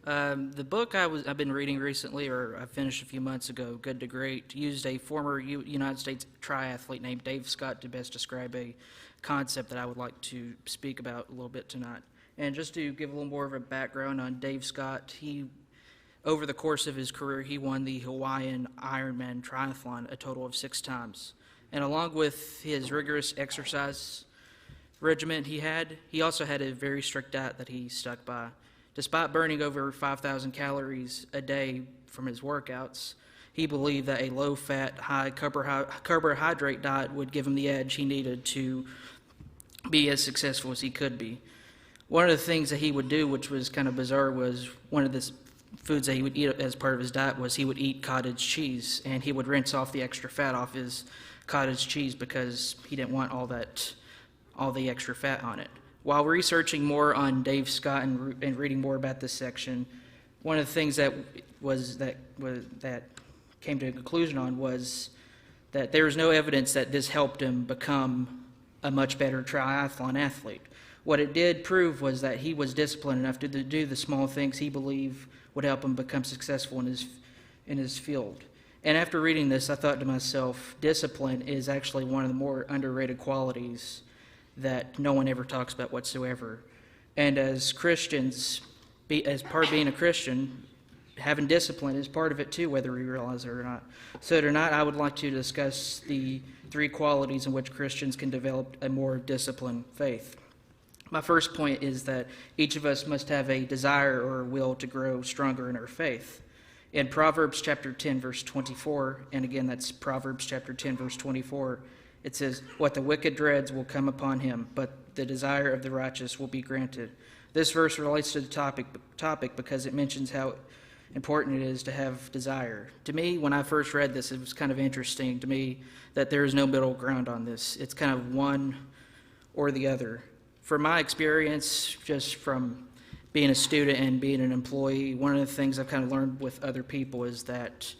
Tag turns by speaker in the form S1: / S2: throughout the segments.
S1: The book I've been reading recently, or I finished a few months ago, Good to Great, used a former United States triathlete named Dave Scott to best describe a concept that I would like to speak about a little bit tonight. And just to give a little more of a background on Dave Scott, over the course of his career, he won the Hawaiian Ironman triathlon a total of 6 times. And along with his rigorous exercise regimen he also had a very strict diet that he stuck by. Despite burning over 5,000 calories a day from his workouts, he believed that a low-fat, high-carbohydrate diet would give him the edge he needed to be as successful as he could be. One of the things that he would do, which was kind of bizarre, was one of the foods that he would eat as part of his diet was he would eat cottage cheese, and he would rinse off the extra fat off his cottage cheese because he didn't want all the extra fat on it. While researching more on Dave Scott and reading more about this section, one of the things that came to a conclusion on was that there was no evidence that this helped him become a much better triathlon athlete. What it did prove was that he was disciplined enough to do the small things he believed would help him become successful in his field. And after reading this, I thought to myself, discipline is actually one of the more underrated qualities that no one ever talks about whatsoever. And as Christians, as part of being a Christian, having discipline is part of it too, whether we realize it or not. So tonight I would like to discuss the 3 qualities in which Christians can develop a more disciplined faith. My first point is that each of us must have a desire or a will to grow stronger in our faith. In Proverbs chapter 10, verse 24, and again that's Proverbs chapter 10, verse 24, it says, "What the wicked dreads will come upon him, but the desire of the righteous will be granted." This verse relates to the topic because it mentions how important it is to have desire. To me, when I first read this, it was kind of interesting to me that there is no middle ground on this. It's kind of one or the other. From my experience, just from being a student and being an employee, one of the things I've kind of learned with other people is that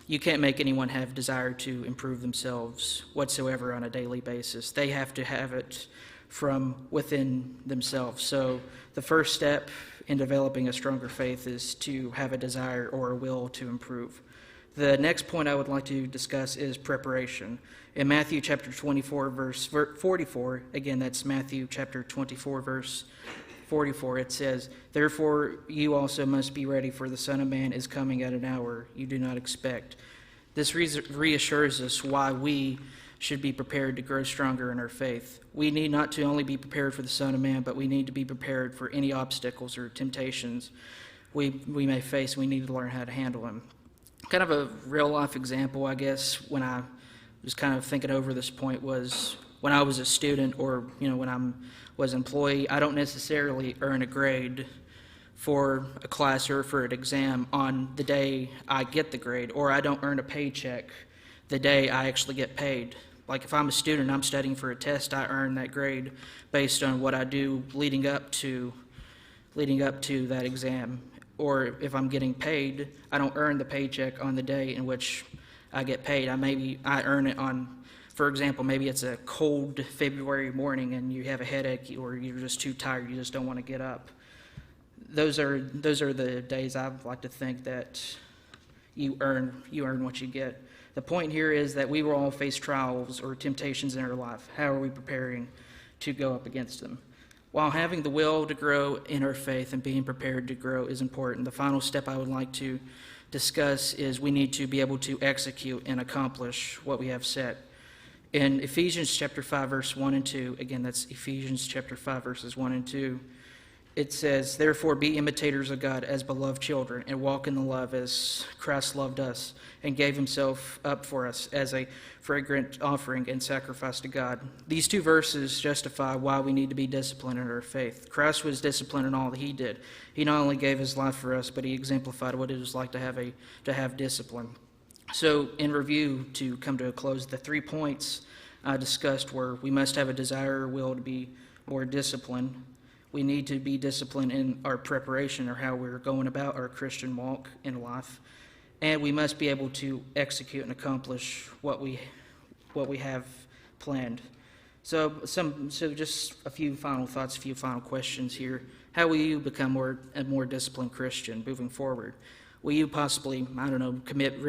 S1: you can't make anyone have desire to improve themselves whatsoever on a daily basis. They have to have it from within themselves. So the first step in developing a stronger faith is to have a desire or a will to improve. The next point I would like to discuss is preparation. In Matthew chapter 24, verse 44, again, that's Matthew chapter 24, verse 44, it says, "Therefore you also must be ready, for the Son of Man is coming at an hour you do not expect." This reassures us why we should be prepared to grow stronger in our faith. We need not to only be prepared for the Son of Man, but we need to be prepared for any obstacles or temptations we may face. We need to learn how to handle them. Kind of a real-life example, I guess, when I was kind of thinking over this point was when I was a student or, when I was an employee, I don't necessarily earn a grade for a class or for an exam on the day I get the grade, or I don't earn a paycheck the day I actually get paid. Like if I'm a student, I'm studying for a test, I earn that grade based on what I do leading up to that exam. Or if I'm getting paid, I don't earn the paycheck on the day in which I get paid. I earn it on, for example, maybe it's a cold February morning and you have a headache or you're just too tired, you just don't want to get up. Those are the days I like to think that you earn what you get. The point here is that we will all face trials or temptations in our life. How are we preparing to go up against them? While having the will to grow in our faith and being prepared to grow is important, the final step I would like to discuss is we need to be able to execute and accomplish what we have set. In Ephesians chapter 5, verse 1 and 2, again, that's Ephesians chapter 5, verses 1 and 2, it says, "Therefore be imitators of God as beloved children, and walk in the love as Christ loved us, and gave himself up for us as a fragrant offering and sacrifice to God." These 2 verses justify why we need to be disciplined in our faith. Christ was disciplined in all that he did. He not only gave his life for us, but he exemplified what it was like to have discipline. So in review, to come to a close, the 3 points I discussed were we must have a desire or will to be more disciplined. We need to be disciplined in our preparation or how we're going about our Christian walk in life. And we must be able to execute and accomplish what we have planned. So just a few final thoughts, a few final questions here. How will you become a more disciplined Christian moving forward? Will you possibly, I don't know, commit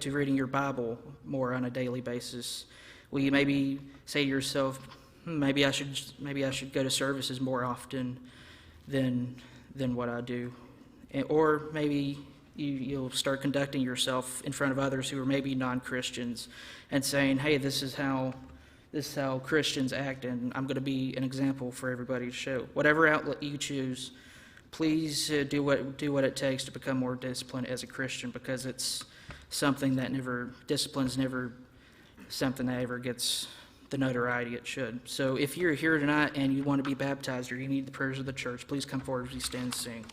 S1: to reading your Bible more on a daily basis? Will you maybe say to yourself, maybe I should go to services more often than what I do? Or maybe you'll start conducting yourself in front of others who are maybe non-Christians and saying, hey, this is how Christians act, and I'm going to be an example for everybody to show. Whatever outlet you choose, please do what it takes to become more disciplined as a Christian, because it's something that discipline's never something that ever gets the notoriety it should. So if you're here tonight and you want to be baptized or you need the prayers of the church, please come forward as we stand and sing.